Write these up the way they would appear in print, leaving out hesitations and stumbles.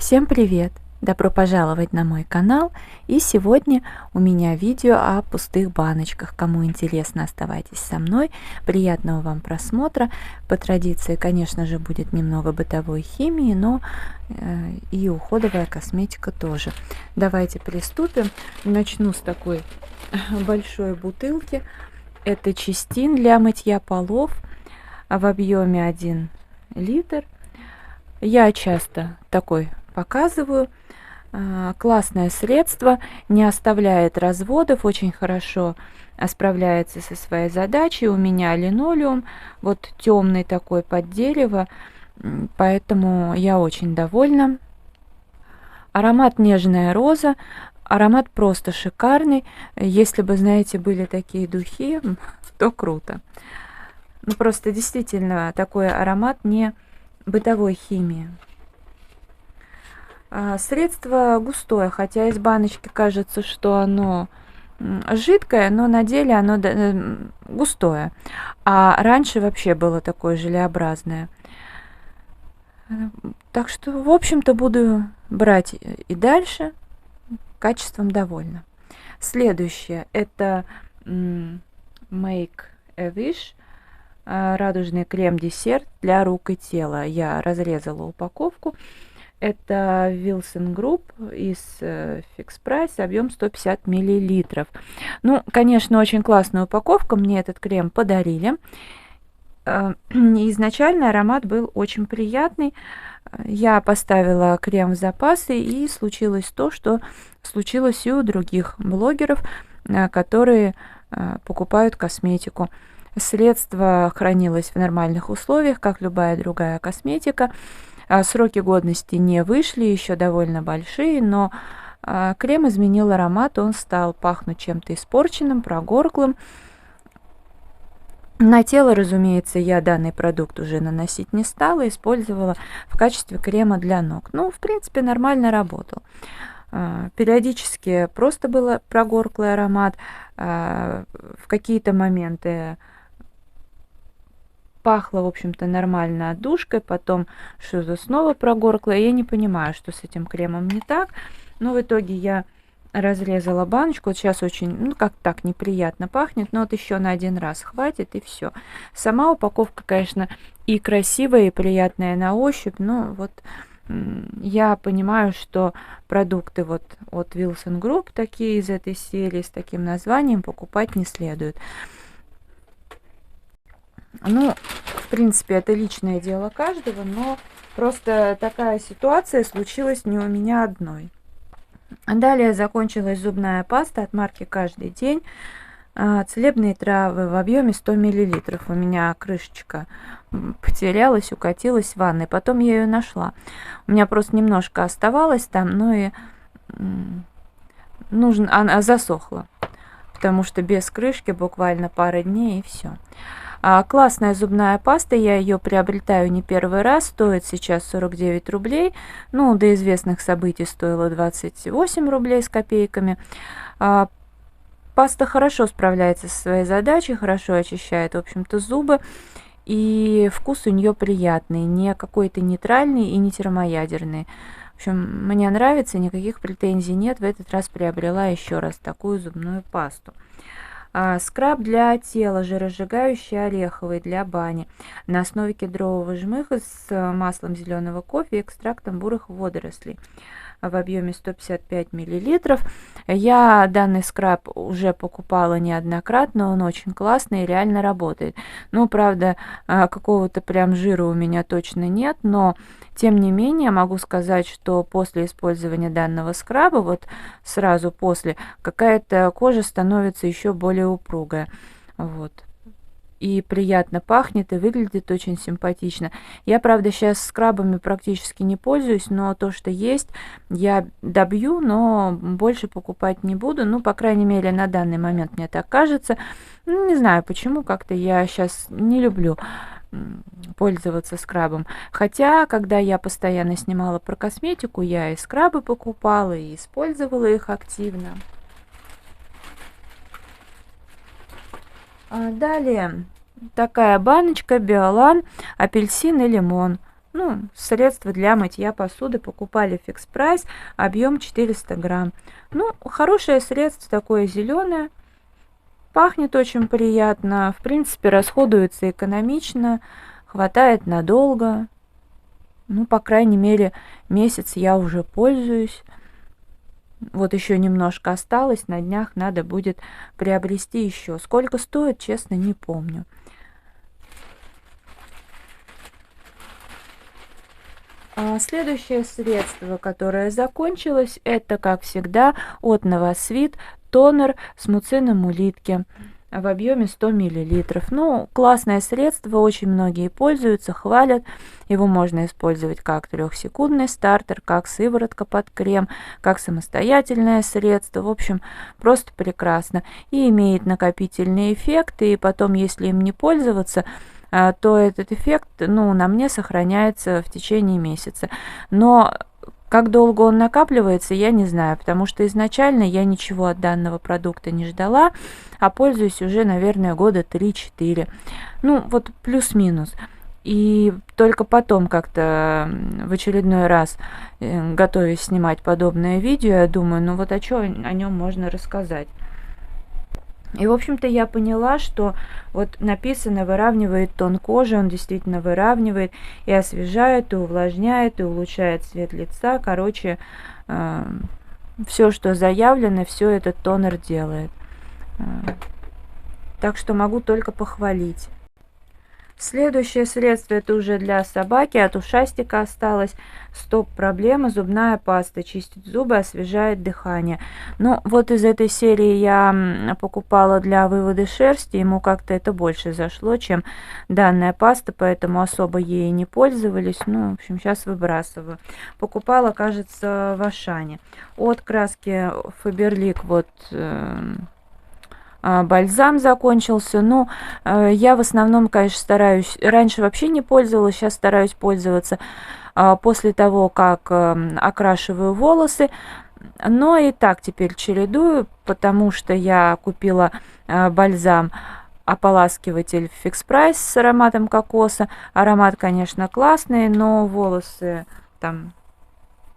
Всем привет! Добро пожаловать на мой канал, и сегодня у меня видео о пустых баночках. Кому интересно, оставайтесь со мной, приятного вам просмотра. По традиции, конечно же, будет немного бытовой химии, но и уходовая косметика тоже. Давайте приступим. Начну с такой большой бутылки. Это Чистин для мытья полов в объеме 1 литр. Я часто такой показываю. Классное средство, не оставляет разводов, очень хорошо справляется со своей задачей. У меня линолеум, вот темный такой под дерево, поэтому я очень довольна. Аромат нежная роза, аромат просто шикарный. Если бы, знаете, были такие духи, то круто. Ну, просто действительно такой аромат не бытовой химии. Средство густое, хотя из баночки кажется, что оно жидкое, но на деле оно густое. А раньше вообще было такое желеобразное. Так что, в общем-то, буду брать и дальше. Качеством довольна. Следующее это Make a Wish. Радужный крем-десерт для рук и тела. Я разрезала упаковку. Это Wilson Group из Fix Price, объем 150 миллилитров. Ну, конечно, очень классная упаковка. Мне этот крем подарили. Изначально аромат был очень приятный. Я поставила крем в запасы, и случилось то, что случилось и у других блогеров, которые покупают косметику. Средство хранилось в нормальных условиях, как любая другая косметика. Сроки годности не вышли, еще довольно большие, но крем изменил аромат, он стал пахнуть чем-то испорченным, прогорклым. На тело, разумеется, я данный продукт уже наносить не стала, использовала в качестве крема для ног. Ну, в принципе, нормально работал. Периодически просто был прогорклый аромат, в какие-то моменты пахло, в общем-то, нормально отдушкой, потом что-то снова прогоркло. Я не понимаю, что с этим кремом не так. Но в итоге я разрезала баночку. Вот сейчас очень, ну, как так, неприятно пахнет, но вот еще на один раз хватит, и все. Сама упаковка, конечно, и красивая, и приятная на ощупь, но вот я понимаю, что продукты вот от Wilson Group, такие из этой серии, с таким названием, покупать не следует. Ну, в принципе, это личное дело каждого, но просто такая ситуация случилась не у меня одной. Далее закончилась зубная паста от марки «Каждый день». Целебные травы в объеме 100 мл. У меня крышечка потерялась, укатилась в ванной. Потом я ее нашла. У меня просто немножко оставалось там, ну и она засохла, потому что без крышки буквально пара дней, и все. Классная зубная паста, я ее приобретаю не первый раз, стоит сейчас 49 рублей, ну, до известных событий стоила 28 рублей с копейками. Паста хорошо справляется со своей задачей, хорошо очищает, в общем-то, зубы, и вкус у нее приятный, не какой-то нейтральный и не термоядерный. В общем, мне нравится, никаких претензий нет, в этот раз приобрела еще раз такую зубную пасту. Скраб для тела, жиросжигающий ореховый для бани на основе кедрового жмыха с маслом зеленого кофе и экстрактом бурых водорослей в объеме 155 мл. Я данный скраб уже покупала неоднократно, он очень классный и реально работает. Ну, правда, какого-то прям жира у меня точно нет, но тем не менее могу сказать, что после использования данного скраба, вот сразу после, какая-то кожа становится еще более упругая. Вот. И приятно пахнет, и выглядит очень симпатично. Я, правда, сейчас скрабами практически не пользуюсь, но то, что есть, я добью, но больше покупать не буду. Ну, по крайней мере, на данный момент мне так кажется. Ну, не знаю почему, как-то я сейчас не люблю пользоваться скрабом. Хотя, когда я постоянно снимала про косметику, я и скрабы покупала, и использовала их активно. Далее такая баночка Биолан, апельсин и лимон. Ну, средство для мытья посуды покупали Fix Price, объем 400 грамм. Ну, хорошее средство, такое зеленое, пахнет очень приятно, в принципе, расходуется экономично, хватает надолго. Ну, по крайней мере, месяц я уже пользуюсь. Вот еще немножко осталось, на днях надо будет приобрести еще. Сколько стоит, честно, не помню. Следующее средство, которое закончилось, это, как всегда, от Novasweet тонер с муцином улитки в объеме 100 мл. Ну, классное средство, очень многие пользуются, хвалят. Его можно использовать как 3-секундный стартер, как сыворотка под крем, как самостоятельное средство. В общем, просто прекрасно. И имеет накопительный эффект, и потом, если им не пользоваться, то этот эффект, ну, на мне сохраняется в течение месяца. Но как долго он накапливается, я не знаю, потому что изначально я ничего от данного продукта не ждала, а пользуюсь уже, наверное, года 3-4. Ну, вот плюс-минус. И только потом как-то в очередной раз, готовясь снимать подобное видео, я думаю, ну вот о чем о нем можно рассказать. И, в общем-то, я поняла, что вот написано выравнивает тон кожи, он действительно выравнивает и освежает, и увлажняет, и улучшает цвет лица. Короче, все, что заявлено, все этот тонер делает. Так что могу только похвалить. Следующее средство, это уже для собаки, от ушастика осталось. Стоп-проблема, зубная паста, чистит зубы, освежает дыхание. Ну, вот из этой серии я покупала для вывода шерсти, ему как-то это больше зашло, чем данная паста, поэтому особо ей не пользовались. Ну, в общем, сейчас выбрасываю. Покупала, кажется, в Ашане. От краски Faberlic вот... бальзам закончился. Ну, я в основном, конечно, стараюсь, раньше вообще не пользовалась, сейчас стараюсь пользоваться после того, как окрашиваю волосы. Но и так теперь чередую, потому что я купила бальзам ополаскиватель Fix Price с ароматом кокоса. Аромат, конечно, классный, но волосы там,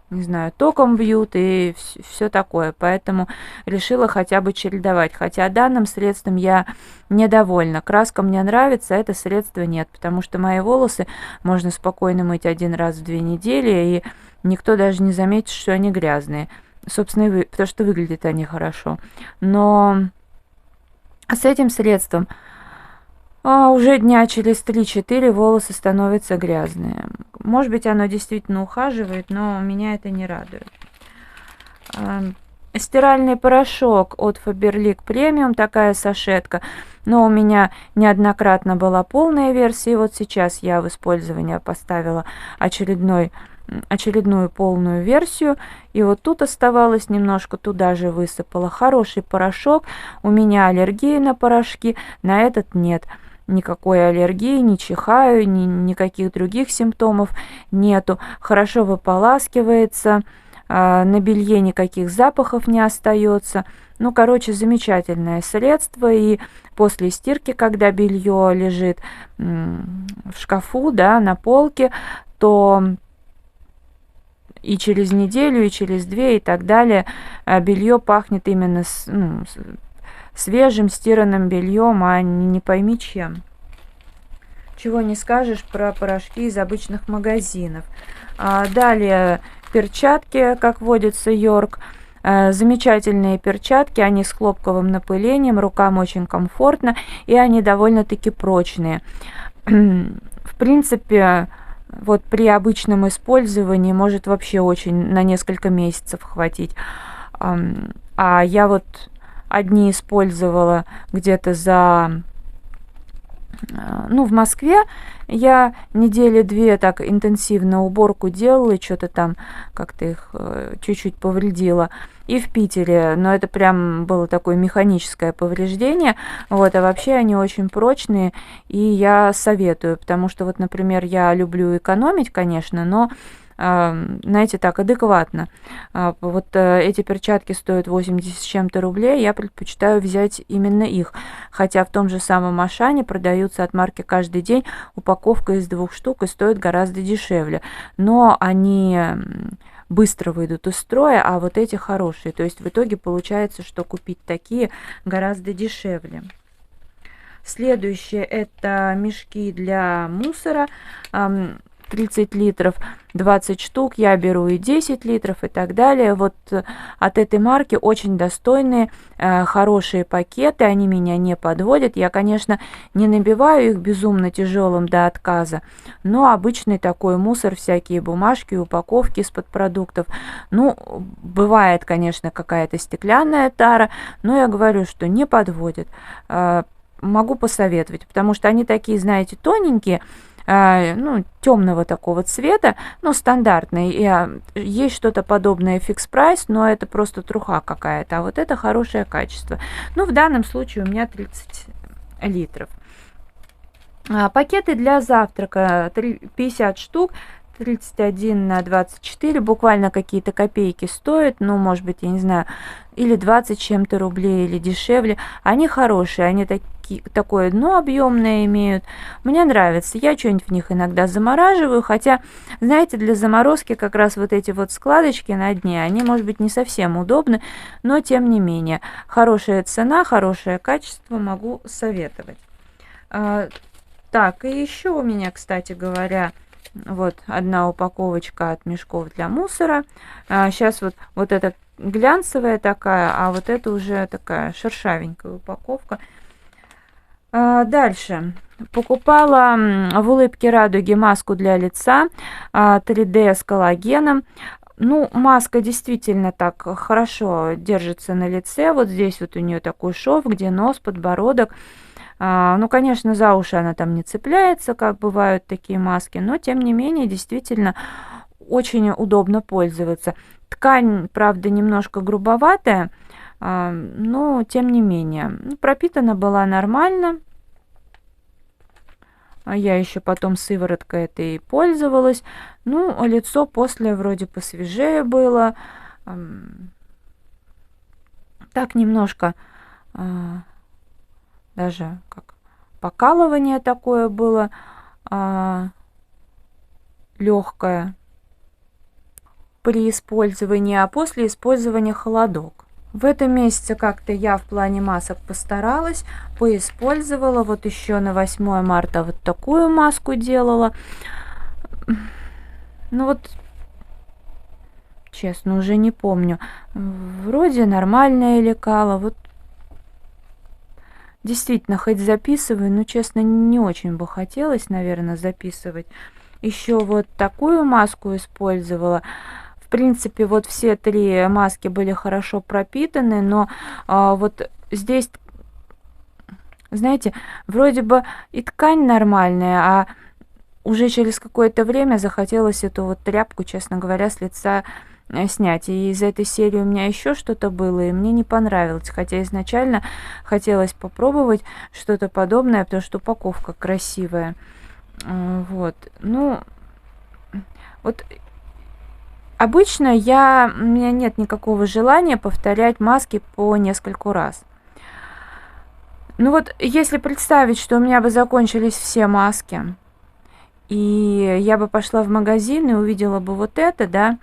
не знаю, током бьют и все такое. Поэтому решила хотя бы чередовать. Хотя данным средством я недовольна. Краска мне нравится, а это средство нет. Потому что мои волосы можно спокойно мыть 1 раз в 2 недели, и никто даже не заметит, что они грязные. Собственно, потому что выглядят они хорошо. Но с этим средством уже дня через 3-4 волосы становятся грязные. Может быть, оно действительно ухаживает, но меня это не радует. Стиральный порошок от Faberlic Premium, такая сашетка. Но у меня неоднократно была полная версия. И вот сейчас я в использование поставила очередную полную версию. И вот тут оставалось немножко, туда же высыпала. Хороший порошок. У меня аллергия на порошки, на этот нет. Никакой аллергии, не чихаю, никаких других симптомов нету. Хорошо выполаскивается, на белье никаких запахов не остается. Ну, короче, замечательное средство. И после стирки, когда белье лежит в шкафу, да, на полке, то и через неделю, и через 2, и так далее, белье пахнет именно свежим стиранным бельем, а не пойми чем. Чего не скажешь про порошки из обычных магазинов. Далее перчатки, как водится, Йорк. Замечательные перчатки, они с хлопковым напылением, рукам очень комфортно, и они довольно-таки прочные. В принципе, вот при обычном использовании может вообще очень на несколько месяцев хватить. А я вот одни использовала где-то в Москве. Я 2 недели так интенсивно уборку делала, и что-то там как-то их чуть-чуть повредила. И в Питере, но это прям было такое механическое повреждение. Вот, а вообще они очень прочные, и я советую, потому что вот, например, я люблю экономить, конечно, но знаете, так, адекватно. Вот эти перчатки стоят 80 с чем-то рублей, я предпочитаю взять именно их. Хотя в том же самом Ашане продаются от марки «Каждый день» упаковка из 2 штук и стоит гораздо дешевле. Но они быстро выйдут из строя, а вот эти хорошие. То есть в итоге получается, что купить такие гораздо дешевле. Следующее это мешки для мусора. 30 литров, 20 штук, я беру и 10 литров и так далее. Вот от этой марки очень достойные, хорошие пакеты, они меня не подводят. Я, конечно, не набиваю их безумно тяжелым до отказа, но обычный такой мусор, всякие бумажки, упаковки из-под продуктов. Ну, бывает, конечно, какая-то стеклянная тара, но я говорю, что не подводит. Могу посоветовать, потому что они такие, знаете, тоненькие, ну, темного такого цвета, ну, стандартный. Есть что-то подобное Fix Price, но это просто труха какая-то, а вот это хорошее качество. Ну, в данном случае у меня 30 литров. Пакеты для завтрака 50 штук, 31 на 24, буквально какие-то копейки стоят, ну, может быть, я не знаю, или 20 чем-то рублей, или дешевле. Они хорошие, они такое дно объемное имеют. Мне нравится, я что-нибудь в них иногда замораживаю, хотя, знаете, для заморозки как раз вот эти вот складочки на дне, они, может быть, не совсем удобны, но тем не менее, хорошая цена, хорошее качество, могу советовать. Так, и еще у меня, кстати говоря, вот одна упаковочка от мешков для мусора. Сейчас вот эта глянцевая такая, а вот это уже такая шершавенькая упаковка. Дальше. Покупала в «Улыбке радуги» маску для лица 3D с коллагеном. Ну, маска действительно так хорошо держится на лице. Вот здесь вот у нее такой шов, где нос, подбородок. Ну, конечно, за уши она там не цепляется, как бывают такие маски, но, тем не менее, действительно очень удобно пользоваться. Ткань, правда, немножко грубоватая, но, тем не менее, пропитана была нормально. Я еще потом сывороткой этой пользовалась. Ну, лицо после вроде посвежее было. Так немножко... даже как покалывание такое было легкое при использовании, а после использования холодок. В этом месяце как-то я в плане масок постаралась, поиспользовала. Вот еще на 8 марта вот такую маску делала. Ну вот, честно, уже не помню. Вроде нормальное лекало. Вот действительно, хоть записываю, но, честно, не очень бы хотелось, наверное, записывать. Еще вот такую маску использовала. В принципе, вот все 3 маски были хорошо пропитаны, но вот здесь, знаете, вроде бы и ткань нормальная, а уже через какое-то время захотелось эту вот тряпку, честно говоря, с лица снять. И из этой серии у меня еще что-то было, и мне не понравилось. Хотя изначально хотелось попробовать что-то подобное, потому что упаковка красивая. Вот. Ну, вот обычно у меня нет никакого желания повторять маски по нескольку раз. Ну вот, если представить, что у меня бы закончились все маски, и я бы пошла в магазин и увидела бы вот это, да,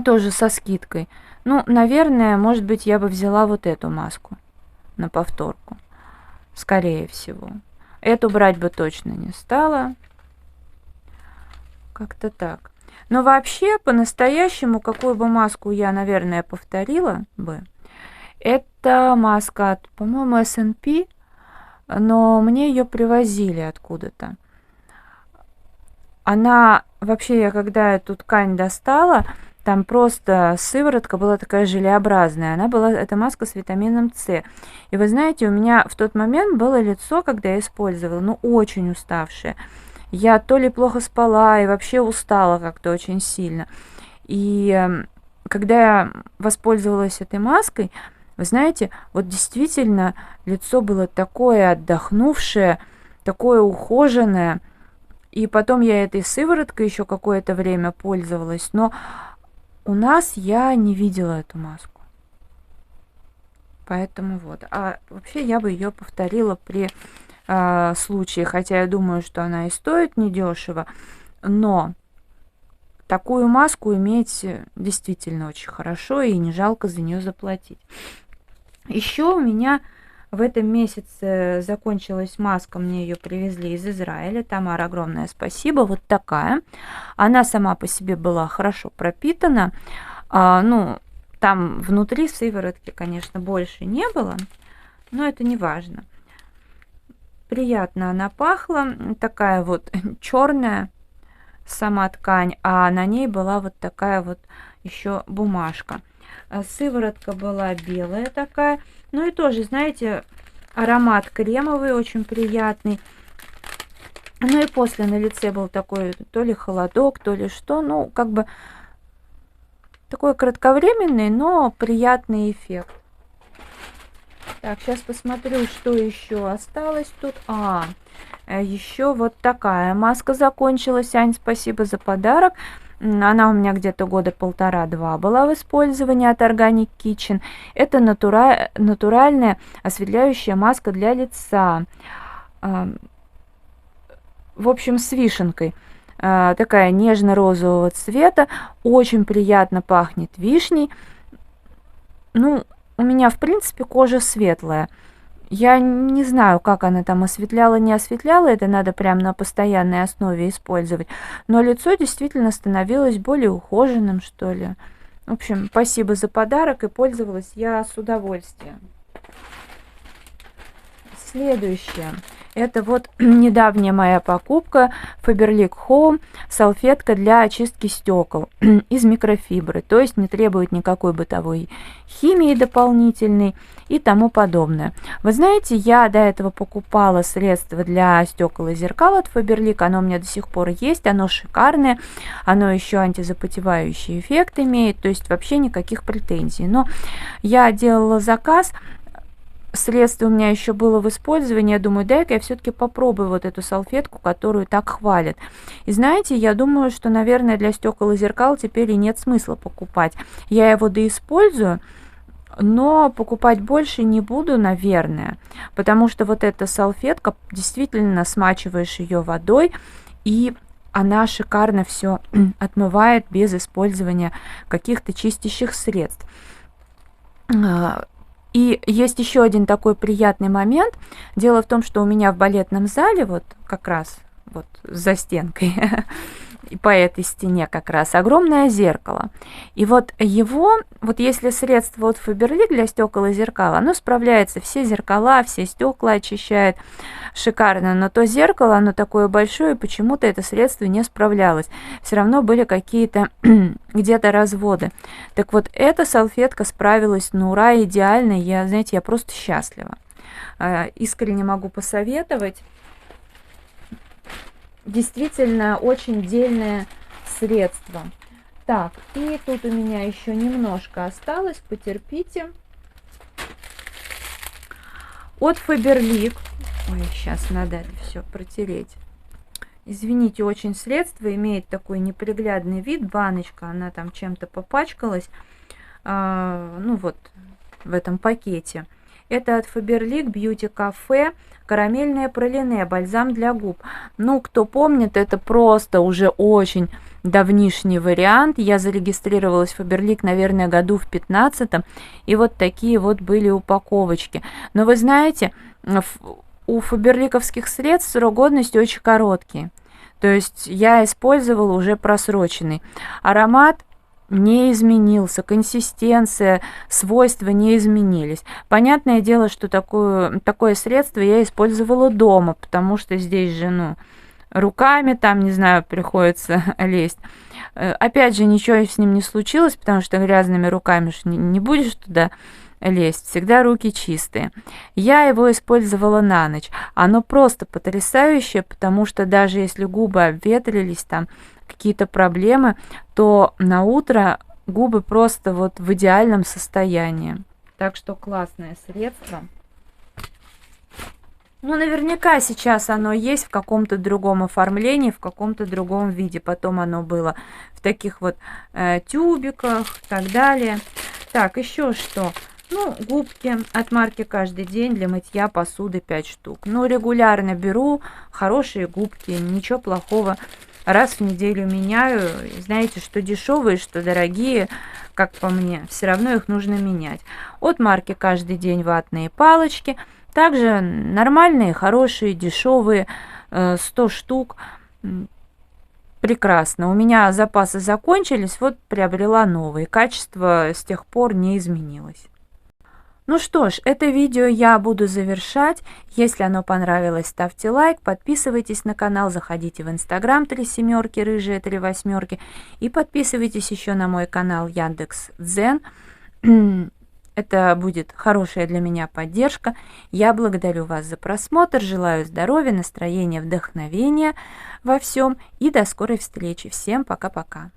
тоже со скидкой. Ну, наверное, может быть, я бы взяла вот эту маску на повторку. Скорее всего. Эту брать бы точно не стала. Как-то так. Но вообще, по-настоящему, какую бы маску я, наверное, повторила бы, это маска от, по-моему, S&P, но мне ее привозили откуда-то. Она, вообще, я когда эту ткань достала, там просто сыворотка была такая желеобразная. Эта маска с витамином С. И вы знаете, у меня в тот момент было лицо, когда я использовала, ну, очень уставшее. Я то ли плохо спала и вообще устала как-то очень сильно. И когда я воспользовалась этой маской, вы знаете, вот действительно лицо было такое отдохнувшее, такое ухоженное. И потом я этой сывороткой еще какое-то время пользовалась, но у нас я не видела эту маску. Поэтому вот. А вообще я бы ее повторила при случае, хотя я думаю, что она и стоит недешево, но такую маску иметь действительно очень хорошо, и не жалко за нее заплатить. Еще у меня в этом месяце закончилась маска, мне ее привезли из Израиля. Тамара, огромное спасибо. Вот такая. Она сама по себе была хорошо пропитана. Ну, там внутри сыворотки, конечно, больше не было, но это не важно. Приятно она пахла, такая вот черная сама ткань, а на ней была вот такая вот еще бумажка. Сыворотка была белая такая, ну и тоже, знаете, аромат кремовый, очень приятный. Ну и после на лице был такой то ли холодок, то ли что, ну как бы такой кратковременный, но приятный эффект. Так, сейчас посмотрю, что еще осталось тут. Еще вот такая маска закончилась. Ань, спасибо за подарок. Она у меня где-то года 1,5-2 была в использовании от Organic Kitchen. Это натуральная осветляющая маска для лица. В общем, с вишенкой. Такая нежно-розового цвета. Очень приятно пахнет вишней. Ну, у меня, в принципе, кожа светлая. Я не знаю, как она там осветляла, не осветляла. Это надо прям на постоянной основе использовать. Но лицо действительно становилось более ухоженным, что ли. В общем, спасибо за подарок, и пользовалась я с удовольствием. Следующее. Это вот недавняя моя покупка Faberlic Home, салфетка для очистки стекол из микрофибры, то есть не требует никакой бытовой химии дополнительной и тому подобное. Вы знаете, я до этого покупала средство для стекол и зеркал от Faberlic, оно у меня до сих пор есть, оно шикарное, оно еще антизапотевающий эффект имеет, то есть вообще никаких претензий. Но я делала заказ, средство у меня еще было в использовании, я думаю, дай-ка я все-таки попробую вот эту салфетку, которую так хвалят. И знаете, я думаю, что, наверное, для стекол и зеркал теперь и нет смысла покупать. Я его доиспользую, но покупать больше не буду, наверное, потому что вот эта салфетка, действительно смачиваешь ее водой, и она шикарно все отмывает без использования каких-то чистящих средств. И есть еще один такой приятный момент. Дело в том, что у меня в балетном зале, вот как раз вот за стенкой, и по этой стене как раз огромное зеркало. И вот его, вот если средство от Faberlic для стекол и зеркал, оно справляется, все зеркала, все стекла очищает шикарно, но то зеркало, оно такое большое, и почему-то это средство не справлялось. Все равно были какие-то где-то разводы. Так вот, эта салфетка справилась на ура, идеально. Я, знаете, я просто счастлива. Искренне могу посоветовать. Действительно очень дельное средство. Так, и тут у меня еще немножко осталось, потерпите. От Faberlic. Ой, сейчас надо это все протереть. Извините, очень средство имеет такой неприглядный вид. Баночка, она там чем-то попачкалась. Ну вот, в этом пакете. Это от Faberlic Beauty Cafe карамельное пралине, бальзам для губ. Ну, кто помнит, это просто уже очень давнишний вариант. Я зарегистрировалась в Faberlic, наверное, году в 15-м. И вот такие вот были упаковочки. Но вы знаете, у фаберликовских средств срок годности очень короткий. То есть я использовала уже просроченный. Аромат не изменился, консистенция, свойства не изменились. Понятное дело, что такое средство я использовала дома, потому что здесь же, ну, руками там, не знаю, приходится лезть. Опять же, ничего с ним не случилось, потому что грязными руками не будешь туда лезть, всегда руки чистые. Я его использовала на ночь. Оно просто потрясающее, потому что даже если губы обветрились, там какие-то проблемы, то на утро губы просто вот в идеальном состоянии. Так что классное средство. Ну, наверняка сейчас оно есть в каком-то другом оформлении, в каком-то другом виде. Потом оно было в таких вот тюбиках и так далее. Так, еще что? Ну, губки от марки «Каждый день» для мытья посуды 5 штук. Ну, регулярно беру хорошие губки, ничего плохого. Раз в неделю меняю. Знаете, что дешевые, что дорогие, как по мне, все равно их нужно менять. От марки «Каждый день» ватные палочки. Также нормальные, хорошие, дешевые, 100 штук. Прекрасно. У меня запасы закончились, вот приобрела новые. Качество с тех пор не изменилось. Ну что ж, это видео я буду завершать. Если оно понравилось, ставьте лайк, подписывайтесь на канал, заходите в Инстаграм 3 семерки, рыжие 3 восьмерки, и подписывайтесь еще на мой канал Яндекс.Дзен. Это будет хорошая для меня поддержка. Я благодарю вас за просмотр, желаю здоровья, настроения, вдохновения во всем и до скорой встречи. Всем пока-пока.